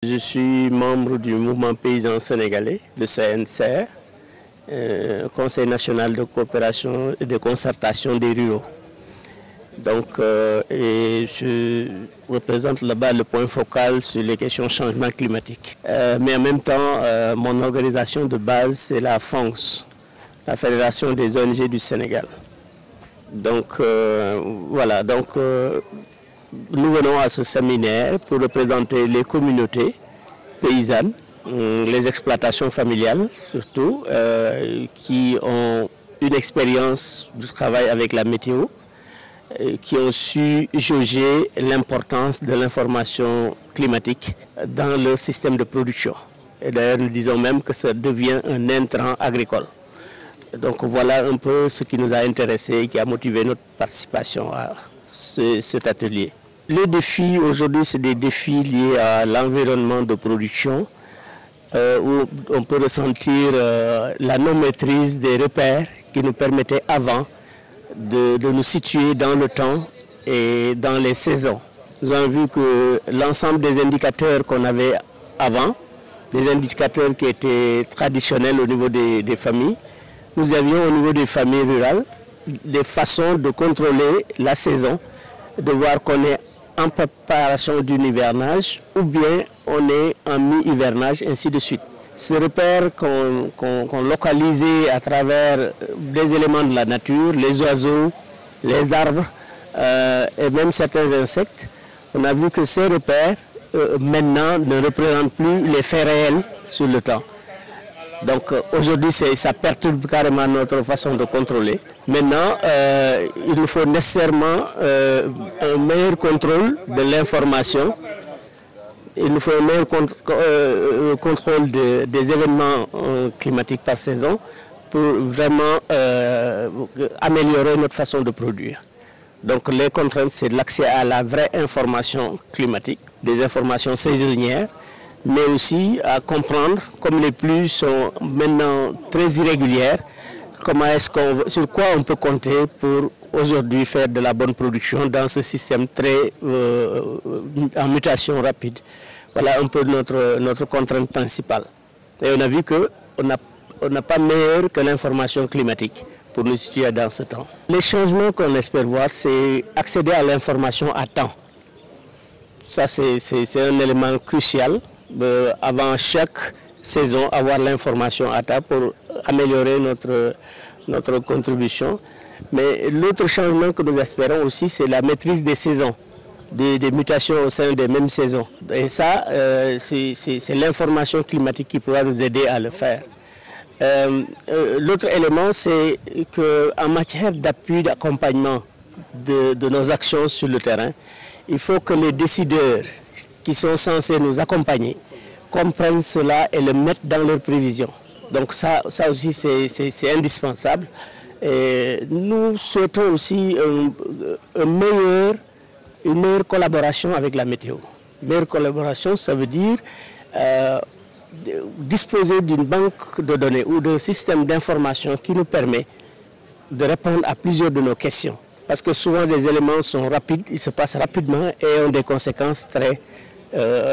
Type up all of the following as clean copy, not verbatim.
Je suis membre du mouvement paysan sénégalais, le CNCR, Conseil national de coopération et de concertation des ruraux. Donc, et je représente là-bas le point focal sur les questions de changement climatique. Mais en même temps, mon organisation de base, c'est la FONGS, la Fédération des ONG du Sénégal. Donc, voilà, donc nous venons à ce séminaire pour représenter les communautés paysannes, les exploitations familiales surtout, qui ont une expérience du travail avec la météo, qui ont su jauger l'importance de l'information climatique dans leur système de production. Et d'ailleurs, nous disons même que ça devient un intrant agricole. Donc voilà un peu ce qui nous a intéressés et qui a motivé notre participation à cet atelier. Les défis aujourd'hui, c'est des défis liés à l'environnement de production, où on peut ressentir la non-maîtrise des repères qui nous permettaient avant de nous situer dans le temps et dans les saisons. Nous avons vu que l'ensemble des indicateurs qu'on avait avant, des indicateurs qui étaient traditionnels au niveau des familles, nous avions au niveau des familles rurales des façons de contrôler la saison, de voir qu'on est en préparation d'un hivernage ou bien on est en mi-hivernage, ainsi de suite. Ces repères qu'on localisait à travers des éléments de la nature, les oiseaux, les arbres et même certains insectes, on a vu que ces repères maintenant ne représentent plus les faits réels sur le temps. Donc aujourd'hui, ça perturbe carrément notre façon de contrôler. Maintenant, il nous faut nécessairement un meilleur contrôle de l'information. Il nous faut un meilleur contrôle des événements climatiques par saison pour vraiment améliorer notre façon de produire. Donc les contraintes, c'est l'accès à la vraie information climatique, des informations saisonnières, mais aussi à comprendre, comme les pluies sont maintenant très irrégulières, sur quoi on peut compter pour aujourd'hui faire de la bonne production dans ce système très en mutation rapide. Voilà un peu notre contrainte principale. Et on a vu qu'on n'a pas meilleur que l'information climatique pour nous situer dans ce temps. Les changements qu'on espère voir, c'est accéder à l'information à temps. Ça, c'est un élément crucial. Avant chaque saison, avoir l'information à temps pour améliorer notre contribution. Mais l'autre changement que nous espérons aussi, c'est la maîtrise des saisons, des mutations au sein des mêmes saisons. Et ça, c'est l'information climatique qui pourra nous aider à le faire. L'autre élément, c'est qu'en matière d'appui, d'accompagnement de nos actions sur le terrain, il faut que les décideurs qui sont censés nous accompagner comprennent cela et le mettent dans leurs prévisions. Donc ça aussi, c'est indispensable. Et nous souhaitons aussi une meilleure collaboration avec la météo. Meilleure collaboration, ça veut dire disposer d'une banque de données ou d'un système d'information qui nous permet de répondre à plusieurs de nos questions. Parce que souvent les éléments sont rapides, ils se passent rapidement et ont des conséquences très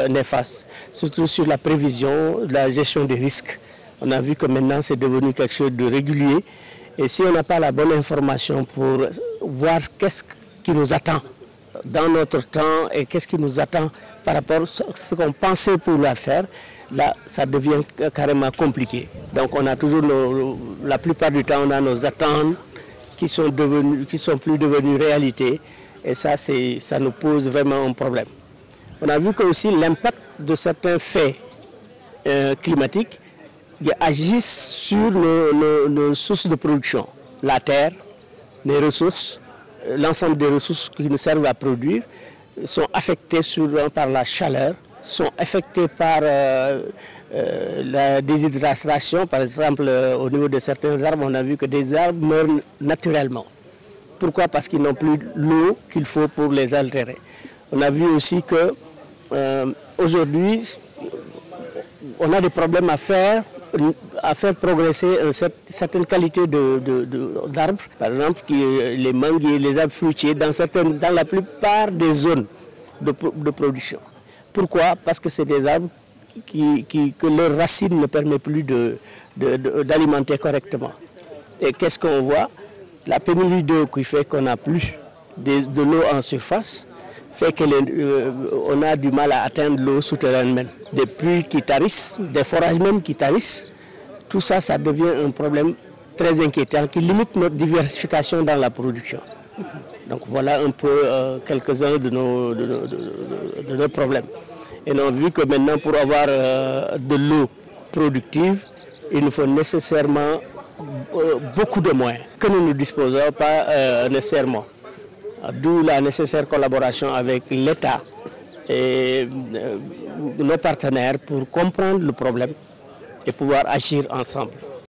néfastes. Surtout sur la prévision, la gestion des risques. On a vu que maintenant c'est devenu quelque chose de régulier. Et si on n'a pas la bonne information pour voir qu'est-ce qui nous attend dans notre temps et qu'est-ce qui nous attend par rapport à ce qu'on pensait pouvoir faire, là, ça devient carrément compliqué. Donc on a toujours, la plupart du temps, on a nos attentes qui sont plus devenues réalité. Et ça nous pose vraiment un problème. On a vu que aussi l'impact de certains faits climatiques agissent sur nos sources de production. La terre, les ressources, l'ensemble des ressources qui nous servent à produire sont affectées souvent par la chaleur, sont affectées par la déshydratation. Par exemple, au niveau de certains arbres, on a vu que des arbres meurent naturellement. Pourquoi? Parce qu'ils n'ont plus l'eau qu'il faut pour les altérer. On a vu aussi que aujourd'hui, on a des problèmes à faire progresser une certaine qualité d'arbres. Par exemple, les manguiers, les arbres fruitiers, dans la plupart des zones de production. Pourquoi? Parce que c'est des arbres que leurs racines ne permettent plus d'alimenter correctement. Et qu'est-ce qu'on voit? La pénurie d'eau qui fait qu'on n'a plus de l'eau en surface fait qu'on a du mal à atteindre l'eau souterraine même. Des puits qui tarissent, des forages même qui tarissent, tout ça, ça devient un problème très inquiétant qui limite notre diversification dans la production. Donc voilà un peu quelques-uns de nos problèmes. Et on a vu que maintenant pour avoir de l'eau productive, il nous faut nécessairement beaucoup de moyens que nous ne disposons pas nécessairement. D'où la nécessaire collaboration avec l'État et nos partenaires pour comprendre le problème et pouvoir agir ensemble.